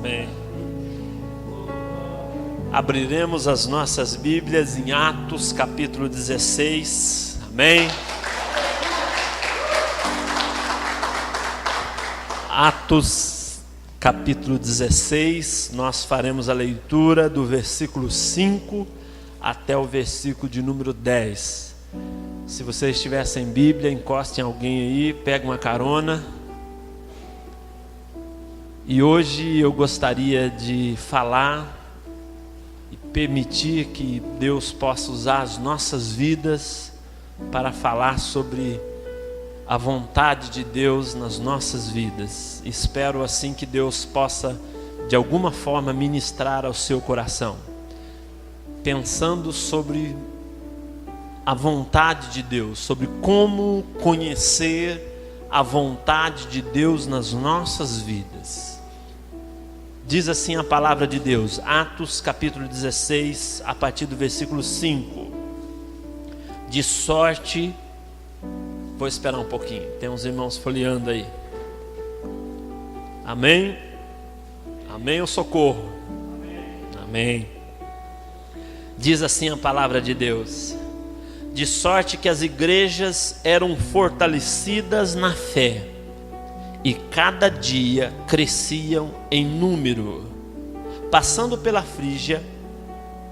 Amém. Abriremos as nossas Bíblias em Atos capítulo 16. Amém. Atos capítulo 16, nós faremos a leitura do versículo 5 até o versículo de número 10. Se você estiver sem Bíblia, encoste em alguém aí, pegue uma carona. E hoje eu gostaria de falar e permitir que Deus possa usar as nossas vidas para falar sobre a vontade de Deus nas nossas vidas. Espero assim que Deus possa de alguma forma ministrar ao seu coração, pensando sobre a vontade de Deus, sobre como conhecer a vontade de Deus nas nossas vidas. Diz assim a palavra de Deus, Atos capítulo 16, a partir do versículo 5. De sorte, vou esperar um pouquinho, tem uns irmãos folheando aí. Amém? Amém ou socorro? Amém. Diz assim a palavra de Deus: de sorte que as igrejas eram fortalecidas na fé, e cada dia cresciam em número. Passando pela Frígia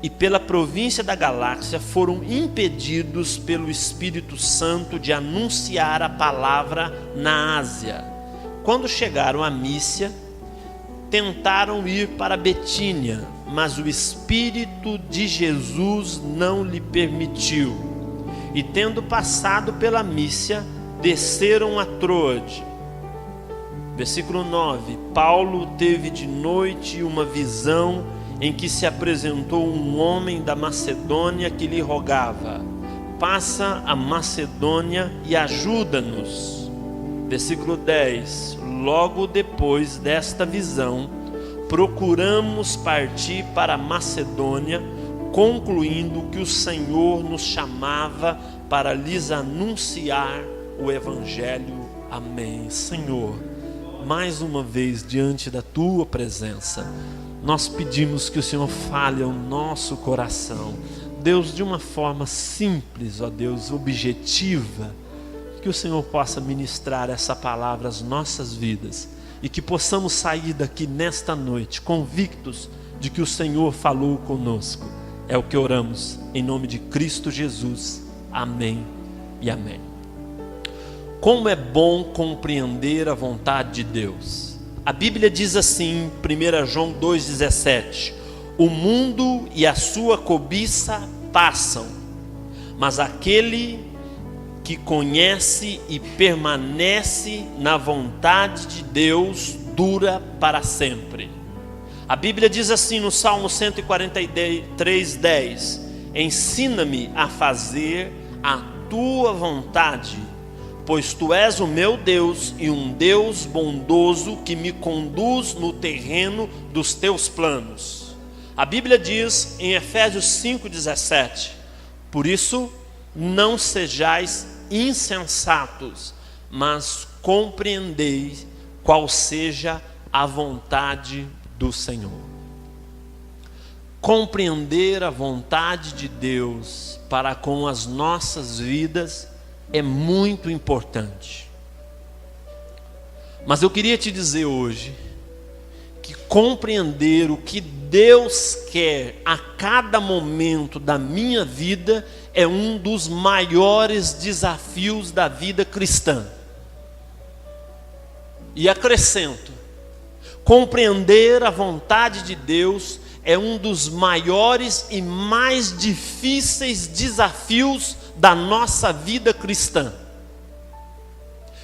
e pela província da Galácia, foram impedidos pelo Espírito Santo de anunciar a palavra na Ásia. Quando chegaram a Mísia, tentaram ir para Betínia, mas o Espírito de Jesus não lhe permitiu. E tendo passado pela Mísia, desceram a Troade. Versículo 9. Paulo teve de noite uma visão em que se apresentou um homem da Macedônia que lhe rogava: passa a Macedônia e ajuda-nos. Versículo 10. Logo depois desta visão, procuramos partir para a Macedônia, concluindo que o Senhor nos chamava para lhes anunciar o Evangelho. Amém. Senhor, mais uma vez diante da Tua presença, nós pedimos que o Senhor fale ao nosso coração, Deus, de uma forma simples, ó Deus, objetiva, que o Senhor possa ministrar essa palavra às nossas vidas e que possamos sair daqui nesta noite convictos de que o Senhor falou conosco. É o que oramos em nome de Cristo Jesus. Amém e amém. Como é bom compreender a vontade de Deus. A Bíblia diz assim, 1 João 2,17: o mundo e a sua cobiça passam, mas aquele que conhece e permanece na vontade de Deus dura para sempre. A Bíblia diz assim no Salmo 143:10: ensina-me a fazer a tua vontade, pois tu és o meu Deus e um Deus bondoso que me conduz no terreno dos teus planos. A Bíblia diz em Efésios 5:17: por isso não sejais insensatos, mas compreendei qual seja a vontade do Senhor. Compreender a vontade de Deus para com as nossas vidas é muito importante. Mas eu queria te dizer hoje que compreender o que Deus quer a cada momento da minha vida é um dos maiores desafios da vida cristã. E acrescento, compreender a vontade de Deus é um dos maiores e mais difíceis desafios da nossa vida cristã.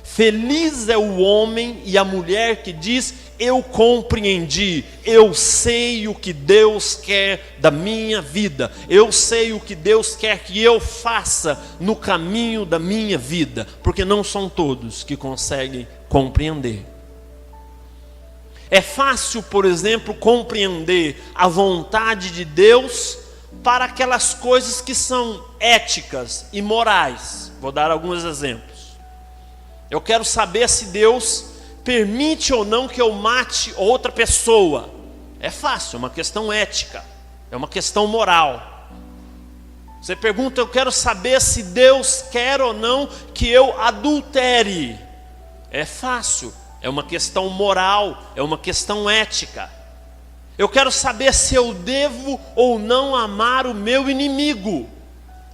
Feliz é o homem e a mulher que diz: eu compreendi, eu sei o que Deus quer da minha vida, eu sei o que Deus quer que eu faça no caminho da minha vida, porque não são todos que conseguem compreender. É fácil, por exemplo, compreender a vontade de Deus para aquelas coisas que são éticas e morais. Vou dar alguns exemplos. Eu quero saber se Deus permite ou não que eu mate outra pessoa. É fácil, é uma questão ética, é uma questão moral. Você pergunta, eu quero saber se Deus quer ou não que eu adultere. É fácil, é uma questão moral, é uma questão ética. Eu quero saber se eu devo ou não amar o meu inimigo.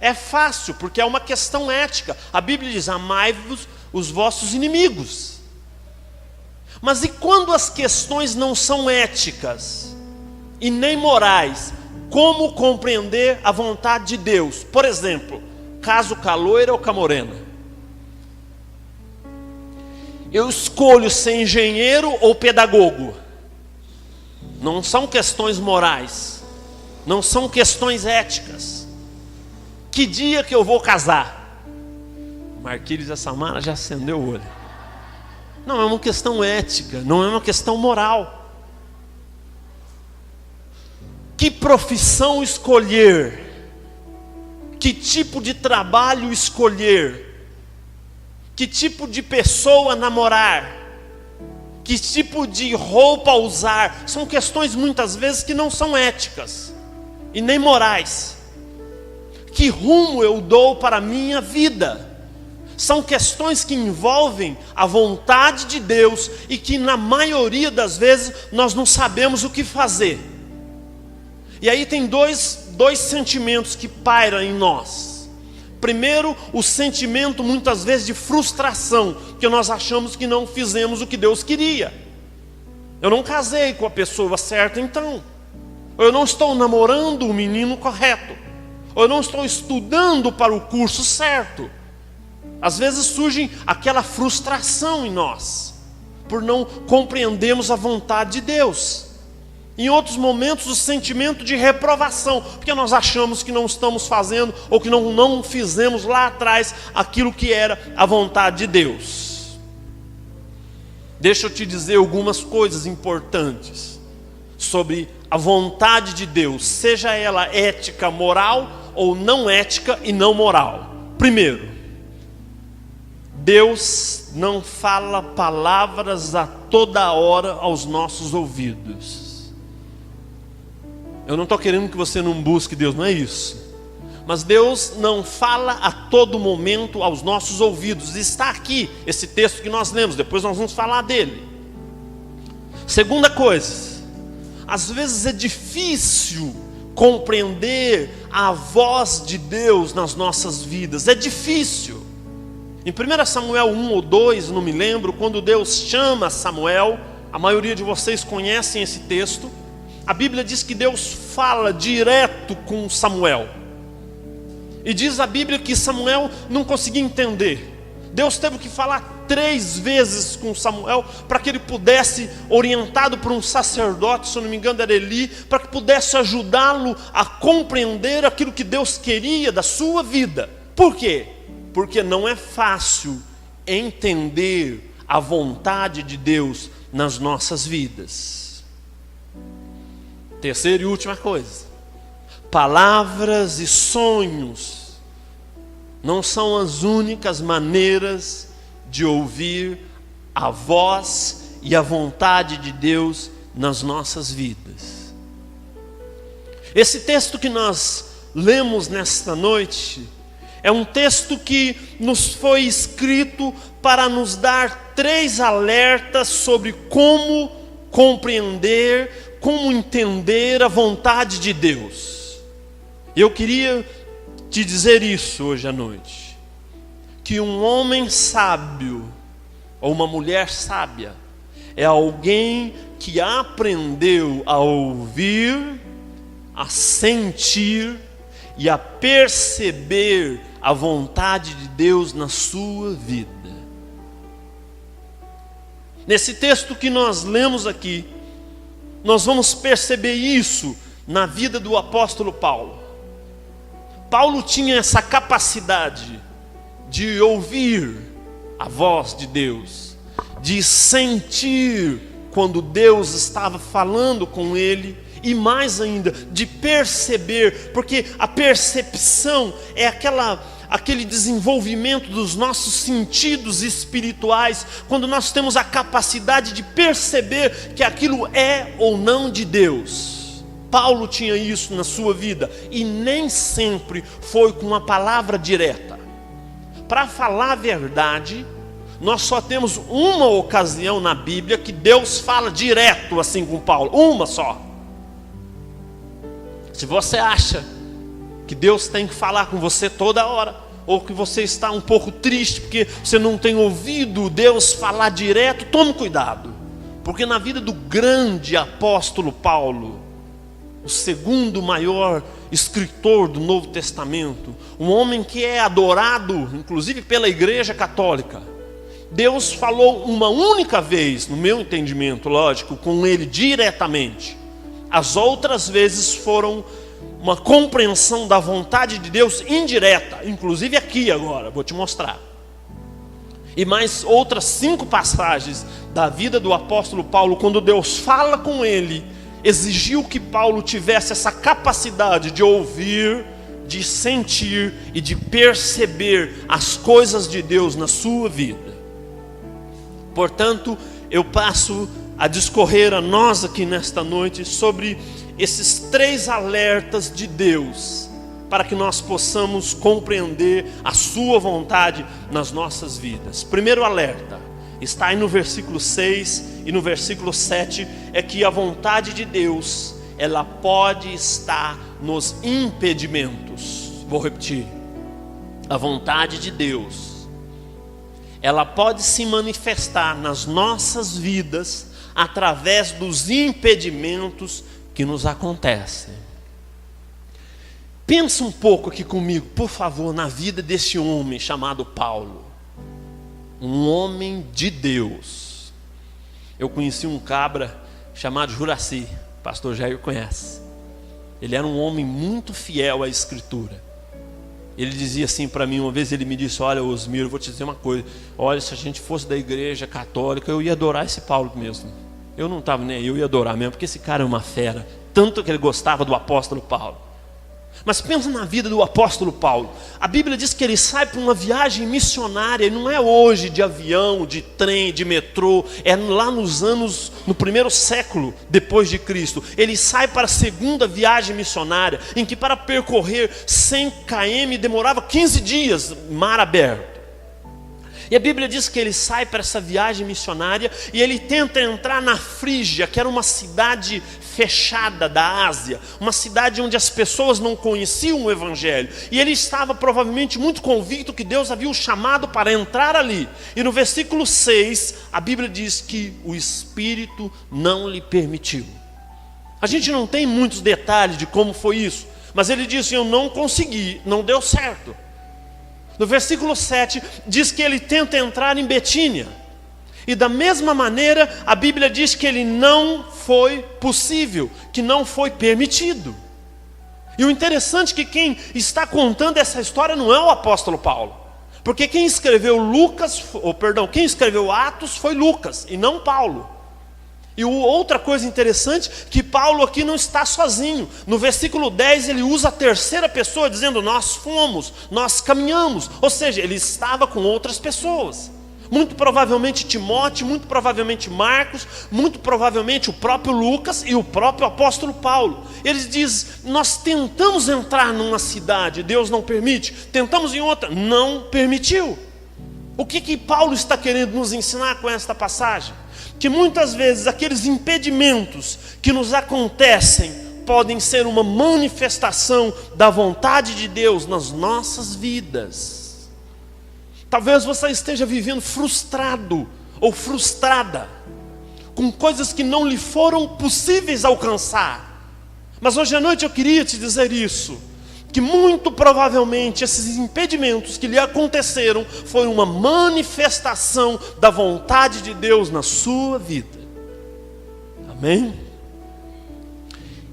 É fácil, porque é uma questão ética. A Bíblia diz, amai-vos os vossos inimigos. Mas e quando as questões não são éticas e nem morais? Como compreender a vontade de Deus? Por exemplo, caso com a loira ou com a morena. Eu escolho ser engenheiro ou pedagogo. Não são questões morais, não são questões éticas. Que dia que eu vou casar? O Marquílios e a Samara já acendeu o olho. Não é uma questão ética, não é uma questão moral. Que profissão escolher? Que tipo de trabalho escolher? Que tipo de pessoa namorar? Que tipo de roupa usar? São questões muitas vezes que não são éticas e nem morais. Que rumo eu dou para a minha vida? São questões que envolvem a vontade de Deus e que na maioria das vezes nós não sabemos o que fazer. E aí tem dois sentimentos que pairam em nós. Primeiro, o sentimento muitas vezes de frustração, porque nós achamos que não fizemos o que Deus queria. Eu não casei com a pessoa certa então. Ou eu não estou namorando o menino correto. Ou eu não estou estudando para o curso certo. Às vezes surge aquela frustração em nós, por não compreendermos a vontade de Deus. Em outros momentos o sentimento de reprovação, porque nós achamos que não estamos fazendo, ou que não fizemos lá atrás aquilo que era a vontade de Deus. Deixa eu te dizer algumas coisas importantes sobre a vontade de Deus, seja ela ética, moral, ou não ética e não moral. Primeiro, Deus não fala palavras a toda hora aos nossos ouvidos. Eu não estou querendo que você não busque Deus, não é isso. Mas Deus não fala a todo momento aos nossos ouvidos. Está aqui esse texto que nós lemos, depois nós vamos falar dele. Segunda coisa, às vezes é difícil compreender a voz de Deus nas nossas vidas. É difícil. Em 1 Samuel 1 ou 2, não me lembro, quando Deus chama Samuel, a maioria de vocês conhecem esse texto. A Bíblia diz que Deus fala direto com Samuel. E diz a Bíblia que Samuel não conseguia entender. Deus teve que falar 3 vezes com Samuel para que ele pudesse, orientado por um sacerdote, se eu não me engano era Eli, para que pudesse ajudá-lo a compreender aquilo que Deus queria da sua vida. Por quê? Porque não é fácil entender a vontade de Deus nas nossas vidas. Terceira e última coisa, palavras e sonhos não são as únicas maneiras de ouvir a voz e a vontade de Deus nas nossas vidas. Esse texto que nós lemos nesta noite é um texto que nos foi escrito para nos dar 3 alertas sobre como compreender, como entender a vontade de Deus. Eu queria te dizer isso hoje à noite, que um homem sábio ou uma mulher sábia é alguém que aprendeu a ouvir, a sentir e a perceber a vontade de Deus na sua vida. Nesse texto que nós lemos aqui, nós vamos perceber isso na vida do apóstolo Paulo. Paulo tinha essa capacidade de ouvir a voz de Deus, de sentir quando Deus estava falando com ele, e mais ainda, de perceber, porque a percepção é aquela aquele desenvolvimento dos nossos sentidos espirituais, quando nós temos a capacidade de perceber que aquilo é ou não de Deus. Paulo tinha isso na sua vida, e nem sempre foi com uma palavra direta. Para falar a verdade, nós só temos uma ocasião na Bíblia que Deus fala direto assim com Paulo, uma só. Se você acha que Deus tem que falar com você toda hora, ou que você está um pouco triste porque você não tem ouvido Deus falar direto, tome cuidado, porque na vida do grande apóstolo Paulo, o segundo maior escritor do Novo Testamento, um homem que é adorado inclusive pela Igreja Católica, Deus falou uma única vez, no meu entendimento, lógico, com ele diretamente. As outras vezes foram uma compreensão da vontade de Deus indireta, inclusive aqui agora, vou te mostrar. E mais outras 5 passagens da vida do apóstolo Paulo, quando Deus fala com ele, exigiu que Paulo tivesse essa capacidade de ouvir, de sentir e de perceber as coisas de Deus na sua vida. Portanto, eu passo a discorrer a nós aqui nesta noite sobre esses 3 alertas de Deus, para que nós possamos compreender a sua vontade nas nossas vidas. Primeiro alerta, está aí no versículo 6 e no versículo 7, é que a vontade de Deus, ela pode estar nos impedimentos. Vou repetir, a vontade de Deus, ela pode se manifestar nas nossas vidas através dos impedimentos que nos acontecem. Pensa um pouco aqui comigo, por favor, na vida desse homem chamado Paulo. Um homem de Deus. Eu conheci um cabra chamado Juraci, pastor Jair conhece. Ele era um homem muito fiel à Escritura. Ele dizia assim para mim, uma vez ele me disse: olha, Osmiro, eu vou te dizer uma coisa, olha, se a gente fosse da igreja católica, eu ia adorar esse Paulo mesmo. Eu não estava nem aí, eu ia adorar mesmo, porque esse cara é uma fera, tanto que ele gostava do apóstolo Paulo. Mas pensa na vida do apóstolo Paulo. A Bíblia diz que ele sai para uma viagem missionária, e não é hoje de avião, de trem, de metrô, é lá no primeiro século depois de Cristo. Ele sai para a segunda viagem missionária, em que para percorrer 100 km demorava 15 dias, mar aberto. E a Bíblia diz que ele sai para essa viagem missionária e ele tenta entrar na Frígia, que era uma cidade fechada da Ásia, uma cidade onde as pessoas não conheciam o Evangelho, e ele estava provavelmente muito convicto que Deus havia o chamado para entrar ali. E no versículo 6, a Bíblia diz que o Espírito não lhe permitiu. A gente não tem muitos detalhes de como foi isso, mas ele disse: eu não consegui, não deu certo. No versículo 7 diz que ele tenta entrar em Betínia, e da mesma maneira a Bíblia diz que ele não foi possível, que não foi permitido. E o interessante é que quem está contando essa história não é o apóstolo Paulo, porque quem escreveu quem escreveu Atos foi Lucas e não Paulo. E outra coisa interessante, que Paulo aqui não está sozinho. No versículo 10 ele usa a terceira pessoa, dizendo: nós fomos, nós caminhamos. Ou seja, ele estava com outras pessoas. Muito provavelmente Timóteo, muito provavelmente Marcos, muito provavelmente o próprio Lucas e o próprio apóstolo Paulo. Eles dizem: nós tentamos entrar numa cidade, Deus não permite. Tentamos em outra, não permitiu. O que Paulo está querendo nos ensinar com esta passagem? Que muitas vezes aqueles impedimentos que nos acontecem podem ser uma manifestação da vontade de Deus nas nossas vidas. Talvez você esteja vivendo frustrado ou frustrada com coisas que não lhe foram possíveis alcançar. Mas hoje à noite eu queria te dizer isso, que muito provavelmente esses impedimentos que lhe aconteceram foi uma manifestação da vontade de Deus na sua vida. Amém?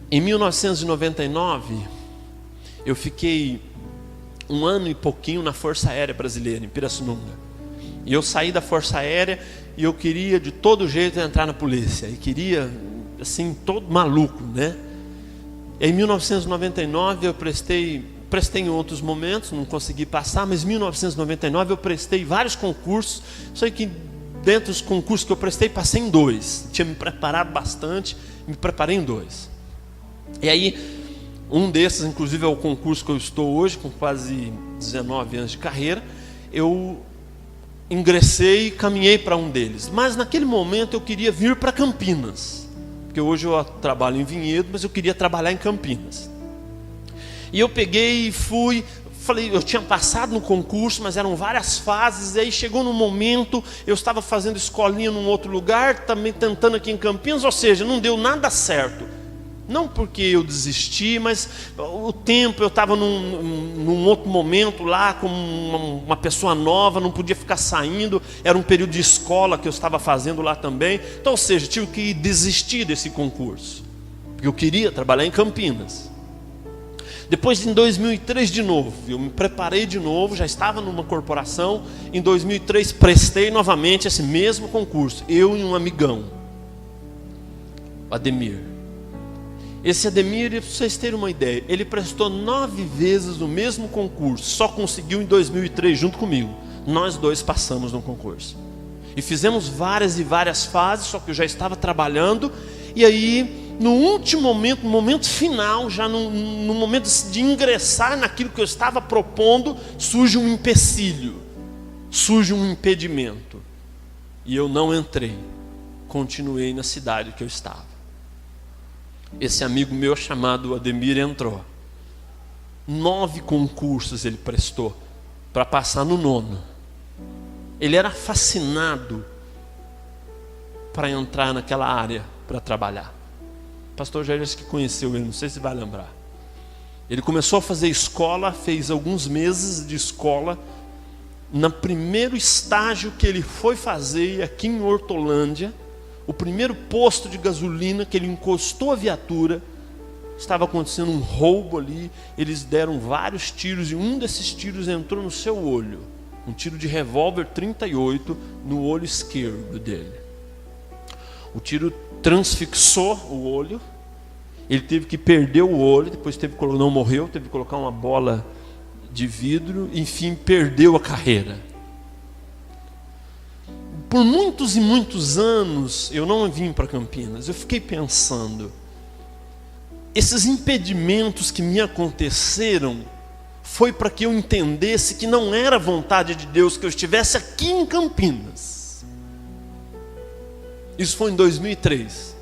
Em 1999, eu fiquei 1 ano e pouquinho na Força Aérea Brasileira, em Pirassununga. E eu saí da Força Aérea e eu queria de todo jeito entrar na polícia. E queria, assim, todo maluco, né? Em 1999 eu prestei prestei em outros momentos, não consegui passar, mas em 1999 eu prestei vários concursos. Sei que dentro dos concursos que eu prestei, passei em 2. Tinha me preparado bastante, me preparei em 2. E aí, um desses, inclusive, é o concurso que eu estou hoje, com quase 19 anos de carreira. Eu ingressei e caminhei para um deles. Mas naquele momento eu queria vir para Campinas, porque hoje eu trabalho em Vinhedo, mas eu queria trabalhar em Campinas. E eu peguei e fui, falei, eu tinha passado no concurso, mas eram várias fases. E aí chegou num momento, eu estava fazendo escolinha num outro lugar, também tentando aqui em Campinas, ou seja, não deu nada certo. Não porque eu desisti, mas o tempo, eu estava num outro momento lá, com uma pessoa nova, não podia ficar saindo, era um período de escola que eu estava fazendo lá também. Então, ou seja, tive que desistir desse concurso, porque eu queria trabalhar em Campinas. Depois, em 2003 de novo, eu me preparei de novo, já estava numa corporação. Em 2003 prestei novamente esse mesmo concurso, eu e um amigão, Ademir. Esse Ademir, para vocês terem uma ideia, ele prestou 9 vezes o mesmo concurso, só conseguiu em 2003 junto comigo. Nós dois passamos no concurso. E fizemos várias e várias fases, só que eu já estava trabalhando. E aí, no último momento, no momento final, já no momento de ingressar naquilo que eu estava propondo, surge um empecilho, surge um impedimento. E eu não entrei, continuei na cidade que eu estava. Esse amigo meu chamado Ademir entrou. 9 concursos ele prestou para passar no 9º. Ele era fascinado para entrar naquela área para trabalhar. O pastor Jair que conheceu ele, não sei se vai lembrar. Ele começou a fazer escola, fez alguns meses de escola. No primeiro estágio que ele foi fazer aqui em Hortolândia, o primeiro posto de gasolina que ele encostou a viatura, estava acontecendo um roubo ali. Eles deram vários tiros e um desses tiros entrou no seu olho. Um tiro de revólver 38 no olho esquerdo dele. O tiro transfixou o olho. Ele teve que perder o olho, depois não morreu, teve que colocar uma bola de vidro, enfim, perdeu a carreira. Por muitos e muitos anos eu não vim para Campinas. Eu fiquei pensando, esses impedimentos que me aconteceram foi para que eu entendesse que não era vontade de Deus que eu estivesse aqui em Campinas. Isso foi em 2003.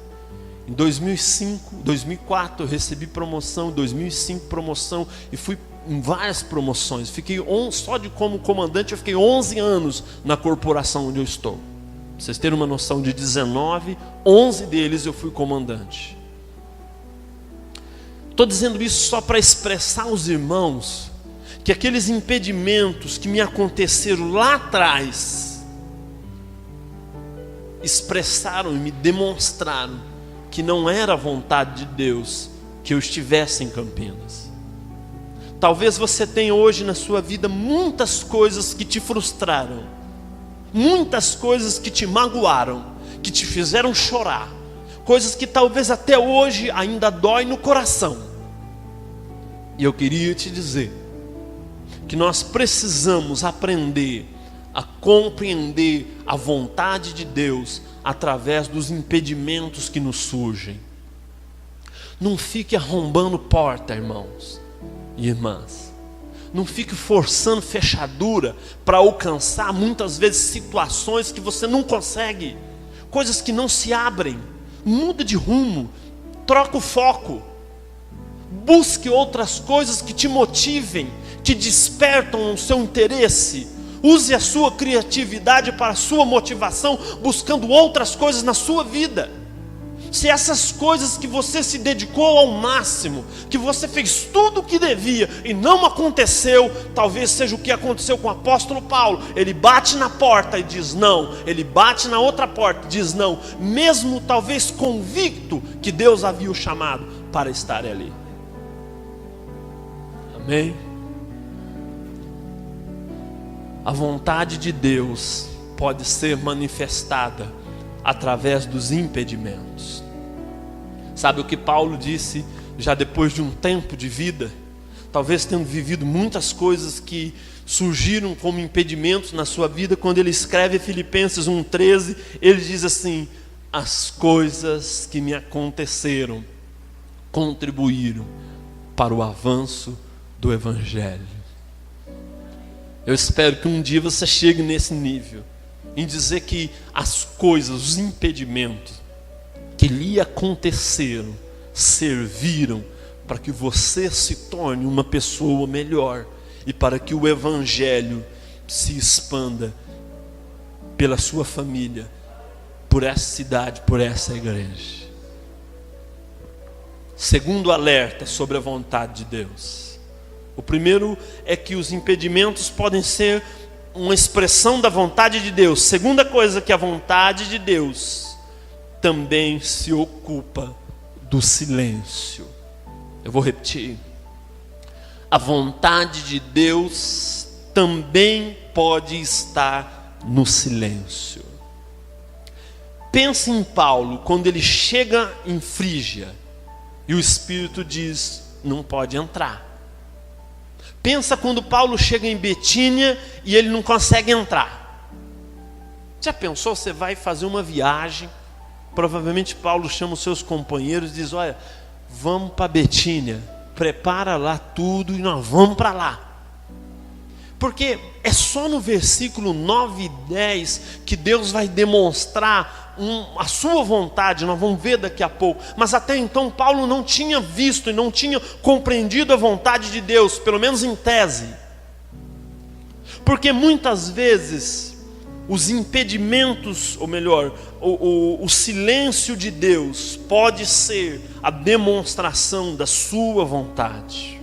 Em 2005, 2004 eu recebi promoção, em 2005 promoção, e fui em várias promoções. Fiquei só de como comandante, eu fiquei 11 anos na corporação onde eu estou. Pra vocês terem uma noção, de 19, 11 deles eu fui comandante. Estou dizendo isso só para expressar aos irmãos que aqueles impedimentos que me aconteceram lá atrás expressaram e me demonstraram que não era a vontade de Deus que eu estivesse em Campinas. Talvez você tenha hoje na sua vida muitas coisas que te frustraram, muitas coisas que te magoaram, que te fizeram chorar, coisas que talvez até hoje ainda dói no coração. E eu queria te dizer que nós precisamos aprender a compreender a vontade de Deus através dos impedimentos que nos surgem. Não fique arrombando porta, irmãos e irmãs. Não fique forçando fechadura para alcançar muitas vezes situações que você não consegue, coisas que não se abrem. Muda de rumo, troca o foco, busque outras coisas que te motivem, que despertam o seu interesse. Use a sua criatividade para a sua motivação, buscando outras coisas na sua vida. Se essas coisas que você se dedicou ao máximo, que você fez tudo o que devia e não aconteceu, talvez seja o que aconteceu com o apóstolo Paulo. Ele bate na porta e diz não, ele bate na outra porta e diz não, mesmo talvez convicto que Deus havia o chamado para estar ali. Amém? A vontade de Deus pode ser manifestada através dos impedimentos. Sabe o que Paulo disse já depois de um tempo de vida? talvez tendo vivido muitas coisas que surgiram como impedimentos na sua vida. Quando ele escreve Filipenses 1,13, ele diz assim: as coisas que me aconteceram contribuíram para o avanço do Evangelho. Eu espero que um dia você chegue nesse nível, em dizer que as coisas, os impedimentos que lhe aconteceram, serviram para que você se torne uma pessoa melhor e para que o Evangelho se expanda pela sua família, por essa cidade, por essa igreja. Segundo alerta sobre a vontade de Deus. O primeiro é que os impedimentos podem ser uma expressão da vontade de Deus. Segunda coisa, que a vontade de Deus também se ocupa do silêncio. Eu vou repetir. A vontade de Deus também pode estar no silêncio. Pense em Paulo, quando ele chega em Frígia e o Espírito diz: não pode entrar. Pensa quando Paulo chega em Betínia e ele não consegue entrar. Já pensou? Você vai fazer uma viagem, provavelmente Paulo chama os seus companheiros e diz: olha, vamos para Betínia, prepara lá tudo e nós vamos para lá. Porque é só no versículo 9 e 10 que Deus vai demonstrar a sua vontade. Nós vamos ver daqui a pouco. Mas até então Paulo não tinha visto e não tinha compreendido a vontade de Deus, pelo menos em tese. Porque muitas vezes os impedimentos, ou melhor, o silêncio de Deus pode ser a demonstração da sua vontade.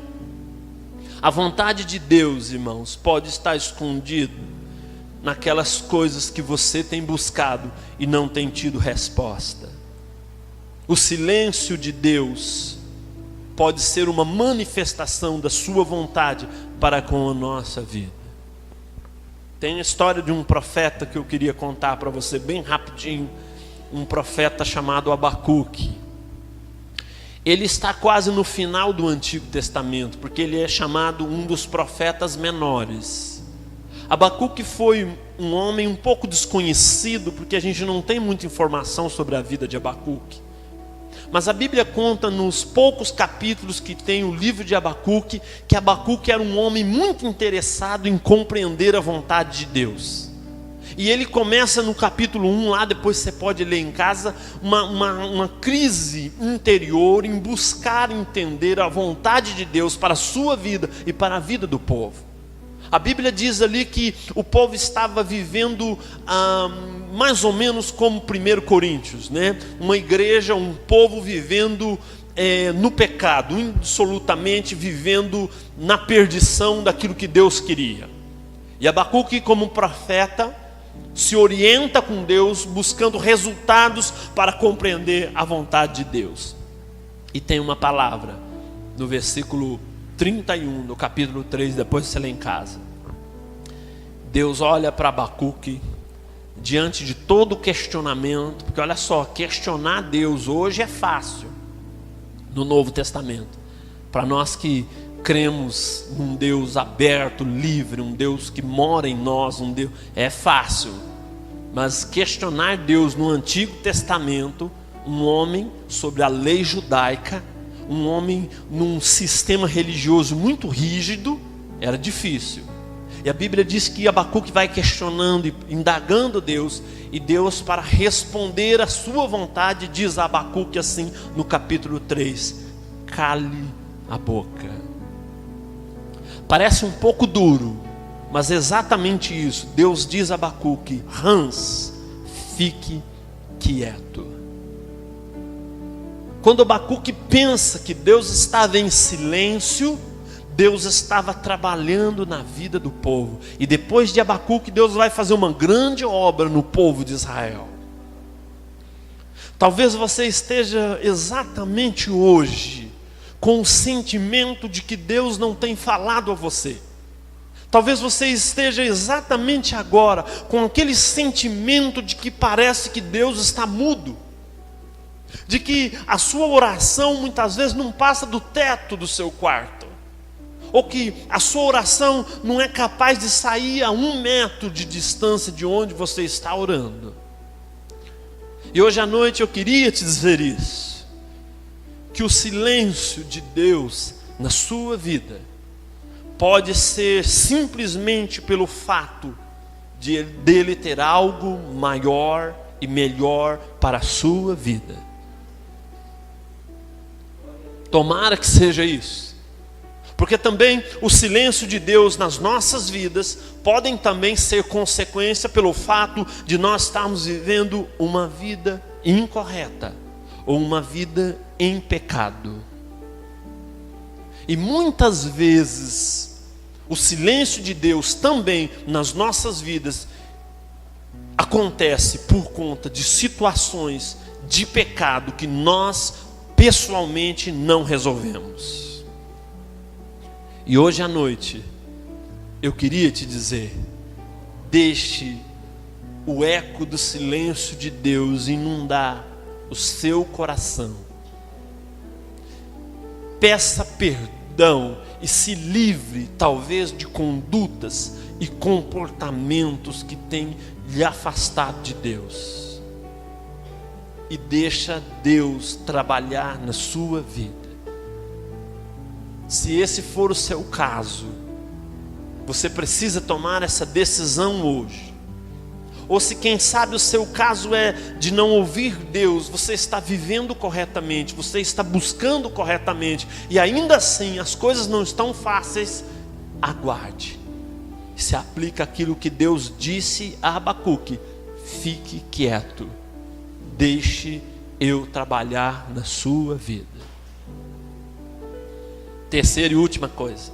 A vontade de Deus, irmãos, pode estar escondida naquelas coisas que você tem buscado e não tem tido resposta. O silêncio de Deus pode ser uma manifestação da sua vontade para com a nossa vida. Tem a história de um profeta que eu queria contar para você bem rapidinho. Um profeta chamado Abacuque. Ele está quase no final do Antigo Testamento, porque ele é chamado um dos profetas menores. Abacuque foi um homem um pouco desconhecido, porque a gente não tem muita informação sobre a vida de Abacuque. Mas a Bíblia conta nos poucos capítulos que tem o livro de Abacuque, que Abacuque era um homem muito interessado em compreender a vontade de Deus. E ele começa no capítulo 1, lá depois você pode ler em casa, uma crise interior em buscar entender a vontade de Deus para a sua vida e para a vida do povo. A Bíblia diz ali que o povo estava vivendo mais ou menos como 1 Coríntios, né? Uma igreja, um povo vivendo no pecado, absolutamente vivendo na perdição daquilo que Deus queria. E Abacuque, como profeta, se orienta com Deus, buscando resultados para compreender a vontade de Deus. E tem uma palavra no versículo 31 do capítulo 3, depois você lê em casa. Deus olha para Abacuque diante de todo o questionamento, porque olha só, questionar Deus hoje é fácil no Novo Testamento. Para nós que cremos num Deus aberto, livre, um Deus que mora em nós, um Deus, é fácil. Mas questionar Deus no Antigo Testamento, um homem sobre a lei judaica, um homem num sistema religioso muito rígido, era difícil. E a Bíblia diz que Abacuque vai questionando e indagando Deus, e Deus, para responder a sua vontade, diz a Abacuque assim no capítulo 3: cale a boca. Parece um pouco duro, mas é exatamente isso. Deus diz a Abacuque: Hans, fique quieto. Quando Abacuque pensa que Deus estava em silêncio, Deus estava trabalhando na vida do povo. E depois de Abacuque, Deus vai fazer uma grande obra no povo de Israel. Talvez você esteja exatamente hoje com o sentimento de que Deus não tem falado a você. Talvez você esteja exatamente agora com aquele sentimento de que parece que Deus está mudo, de que a sua oração muitas vezes não passa do teto do seu quarto. ou que a sua oração não é capaz de sair a 1 metro de distância de onde você está orando. E hoje à noite eu queria te dizer isso, que o silêncio de Deus na sua vida pode ser simplesmente pelo fato dele ter algo maior e melhor para a sua vida. Tomara que seja isso. Porque também o silêncio de Deus nas nossas vidas podem também ser consequência pelo fato de nós estarmos vivendo uma vida incorreta ou uma vida em pecado. E muitas vezes o silêncio de Deus também nas nossas vidas acontece por conta de situações de pecado que nós pessoalmente não resolvemos. E hoje à noite eu queria te dizer: deixe o eco do silêncio de Deus inundar o seu coração. Peça perdão e se livre talvez de condutas e comportamentos que têm lhe afastado de Deus. E deixa Deus trabalhar na sua vida. Se esse for o seu caso, você precisa tomar essa decisão hoje. Ou se quem sabe o seu caso é de não ouvir Deus, você está vivendo corretamente, você está buscando corretamente, e ainda assim as coisas não estão fáceis, aguarde. Se aplica aquilo que Deus disse a Abacuque: fique quieto, deixe eu trabalhar na sua vida. Terceira e última coisa,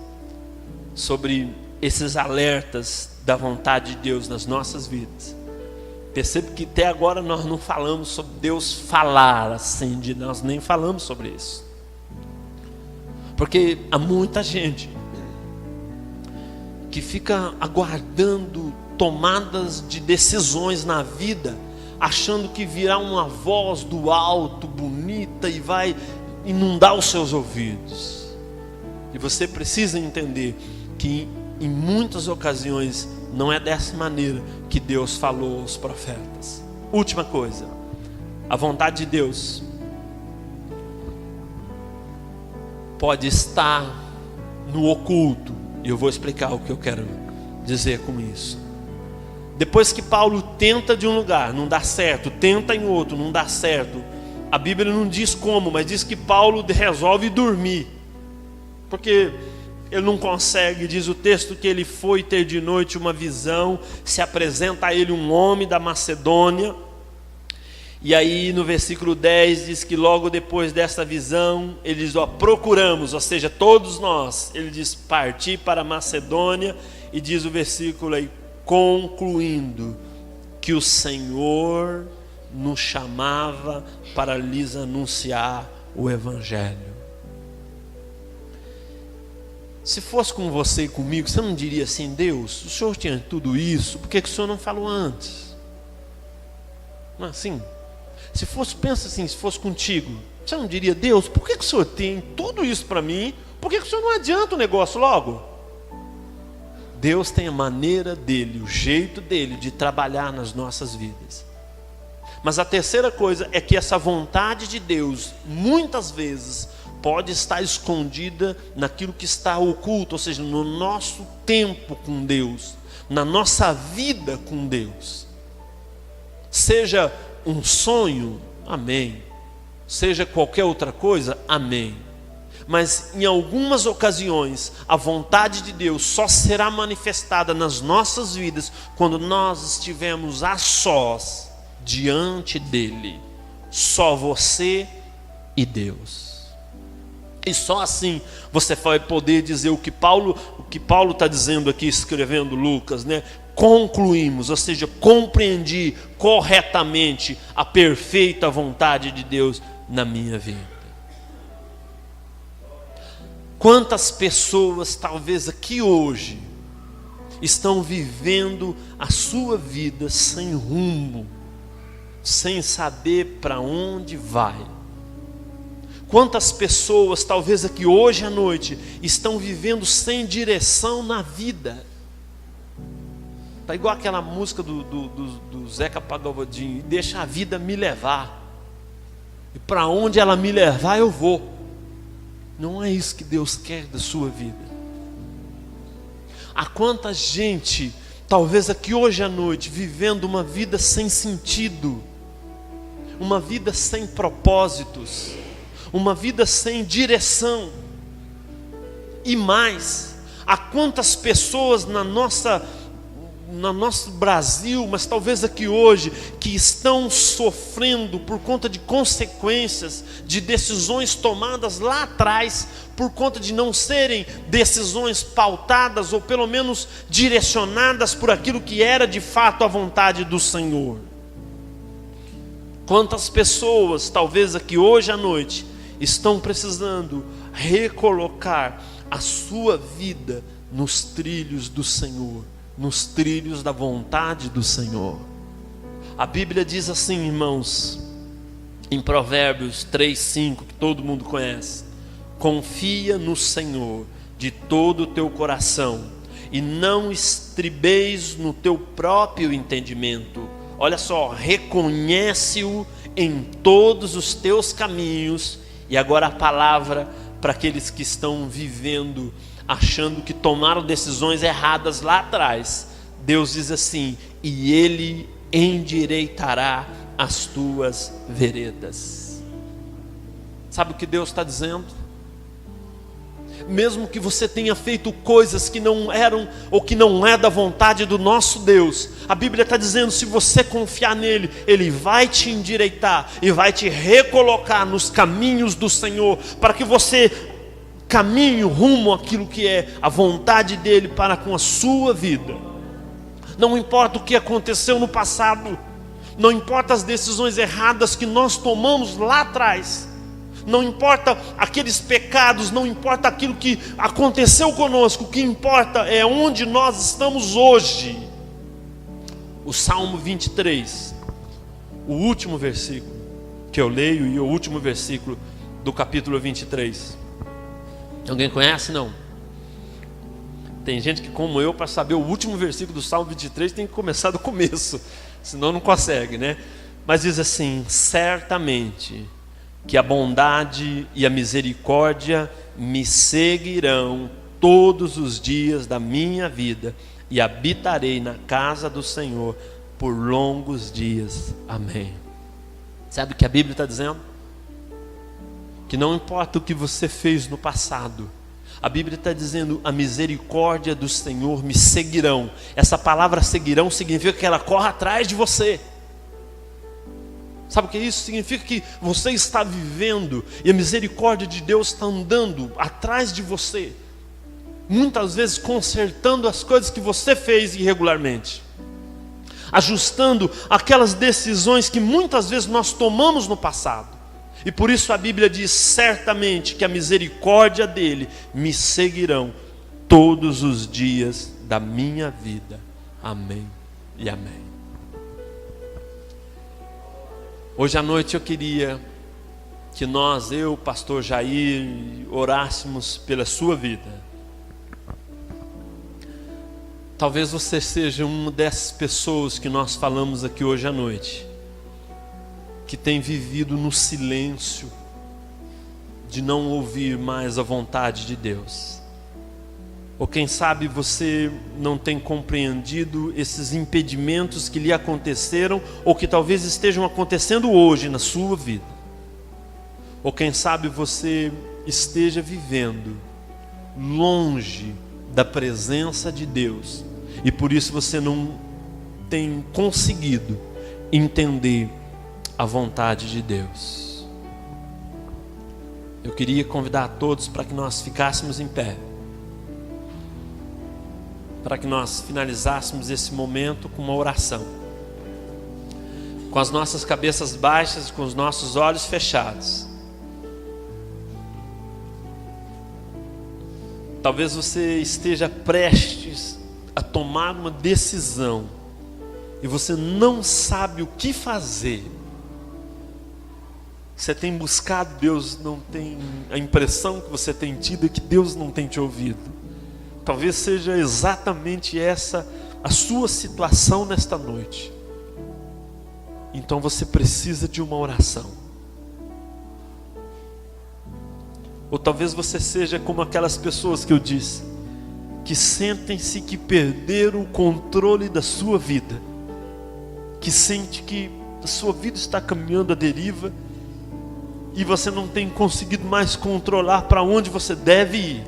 sobre esses alertas da vontade de Deus nas nossas vidas. Percebe que até agora nós não falamos sobre Deus falar assim, nós nem falamos sobre isso. Porque há muita gente que fica aguardando tomadas de decisões na vida, achando que virá uma voz do alto, bonita, e vai inundar os seus ouvidos. E você precisa entender que em muitas ocasiões não é dessa maneira que Deus falou aos profetas. Última coisa, a vontade de Deus pode estar no oculto, e eu vou explicar o que eu quero dizer com isso. Depois que Paulo tenta de um lugar, não dá certo, tenta em outro, não dá certo, a Bíblia não diz como, mas diz que Paulo resolve dormir, porque ele não consegue. Diz o texto que ele foi ter de noite uma visão, se apresenta a ele um homem da Macedônia, e aí no versículo 10 diz que logo depois dessa visão, ele diz: procuramos, ou seja, todos nós, ele diz, partir para a Macedônia, e diz o versículo aí, concluindo que o Senhor nos chamava para lhes anunciar o Evangelho. Se fosse com você e comigo, você não diria assim: Deus, o Senhor tinha tudo isso, por que o Senhor não falou antes? Não é assim? Se fosse, pensa assim, se fosse contigo, você não diria: Deus, por que o Senhor tem tudo isso para mim, por que o Senhor não adianta o negócio logo? Deus tem a maneira dele, o jeito dele de trabalhar nas nossas vidas. Mas a terceira coisa é que essa vontade de Deus, muitas vezes, pode estar escondida naquilo que está oculto, ou seja, no nosso tempo com Deus, na nossa vida com Deus. Seja um sonho, amém. Seja qualquer outra coisa, amém. Mas em algumas ocasiões, a vontade de Deus só será manifestada nas nossas vidas quando nós estivermos a sós diante dele. Só você e Deus. E só assim você vai poder dizer o que Paulo está dizendo aqui, escrevendo Lucas, né? Concluímos, ou seja, compreendi corretamente a perfeita vontade de Deus na minha vida. Quantas pessoas talvez aqui hoje estão vivendo a sua vida sem rumo, sem saber para onde vai? Quantas pessoas, talvez aqui hoje à noite, estão vivendo sem direção na vida? Está igual aquela música do Zeca Pagodinho: deixa a vida me levar, e para onde ela me levar eu vou. Não é isso que Deus quer da sua vida. Há quanta gente, talvez aqui hoje à noite, vivendo uma vida sem sentido, uma vida sem propósitos, uma vida sem direção. E mais, há quantas pessoas no nosso Brasil, mas talvez aqui hoje, que estão sofrendo por conta de consequências de decisões tomadas lá atrás, por conta de não serem decisões pautadas ou pelo menos direcionadas por aquilo que era de fato a vontade do Senhor. Quantas pessoas, talvez aqui hoje à noite, estão precisando recolocar a sua vida nos trilhos do Senhor, nos trilhos da vontade do Senhor. A Bíblia diz assim, irmãos, em Provérbios 3:5, que todo mundo conhece: confia no Senhor de todo o teu coração e não estribeis no teu próprio entendimento. Olha só, reconhece-o em todos os teus caminhos. E agora a palavra para aqueles que estão vivendo, achando que tomaram decisões erradas lá atrás. Deus diz assim: e Ele endireitará as tuas veredas. Sabe o que Deus está dizendo? Mesmo que você tenha feito coisas que não eram ou que não é da vontade do nosso Deus, a Bíblia está dizendo: se você confiar nele, Ele vai te endireitar e vai te recolocar nos caminhos do Senhor, para que você caminhe rumo àquilo que é a vontade dele para com a sua vida. Não importa o que aconteceu no passado, não importa as decisões erradas que nós tomamos lá atrás, não importa aqueles pecados, não importa aquilo que aconteceu conosco, o que importa é onde nós estamos hoje. O Salmo 23, o último versículo que eu leio, e o último versículo do capítulo 23. Alguém conhece? Não? Tem gente que, como eu, para saber o último versículo do Salmo 23, tem que começar do começo, senão não consegue, né? Mas diz assim: certamente que a bondade e a misericórdia me seguirão todos os dias da minha vida, e habitarei na casa do Senhor por longos dias. Amém. Sabe o que a Bíblia está dizendo? Que não importa o que você fez no passado, a Bíblia está dizendo: a misericórdia do Senhor me seguirão. Essa palavra seguirão significa que ela corre atrás de você. Sabe o que é isso? Significa que você está vivendo e a misericórdia de Deus está andando atrás de você, muitas vezes consertando as coisas que você fez irregularmente, ajustando aquelas decisões que muitas vezes nós tomamos no passado. E por isso a Bíblia diz: certamente que a misericórdia dele me seguirão todos os dias da minha vida. Amém e amém. Hoje à noite eu queria que nós, eu, pastor Jair, orássemos pela sua vida. Talvez você seja uma dessas pessoas que nós falamos aqui hoje à noite, que tem vivido no silêncio, de não ouvir mais a vontade de Deus. Ou quem sabe você não tem compreendido esses impedimentos que lhe aconteceram, ou que talvez estejam acontecendo hoje na sua vida. Ou quem sabe você esteja vivendo longe da presença de Deus, e por isso você não tem conseguido entender a vontade de Deus. Eu queria convidar a todos para que nós ficássemos em pé, para que nós finalizássemos esse momento com uma oração, com as nossas cabeças baixas, com os nossos olhos fechados. Talvez você esteja prestes a tomar uma decisão e você não sabe o que fazer. você tem buscado, Deus não tem, a impressão que você tem tido é que Deus não tem te ouvido. Talvez seja exatamente essa a sua situação nesta noite. Então você precisa de uma oração. Ou talvez você seja como aquelas pessoas que eu disse, que sentem-se que perderam o controle da sua vida, que sente que a sua vida está caminhando à deriva e você não tem conseguido mais controlar para onde você deve ir.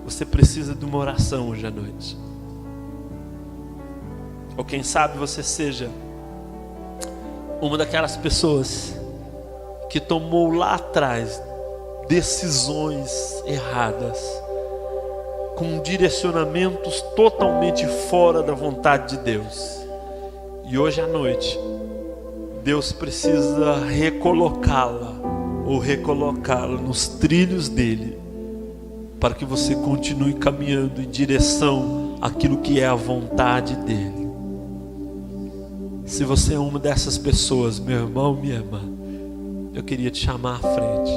Você precisa de uma oração hoje à noite. Ou quem sabe você seja uma daquelas pessoas que tomou lá atrás decisões erradas, com direcionamentos totalmente fora da vontade de Deus. E hoje à noite, Deus precisa recolocá-la ou recolocá-la nos trilhos dele, para que você continue caminhando em direção àquilo que é a vontade dele. Se você é uma dessas pessoas, meu irmão, minha irmã, eu queria te chamar à frente.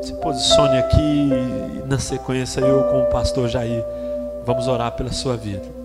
Se posicione aqui e na sequência eu com o pastor Jair vamos orar pela sua vida.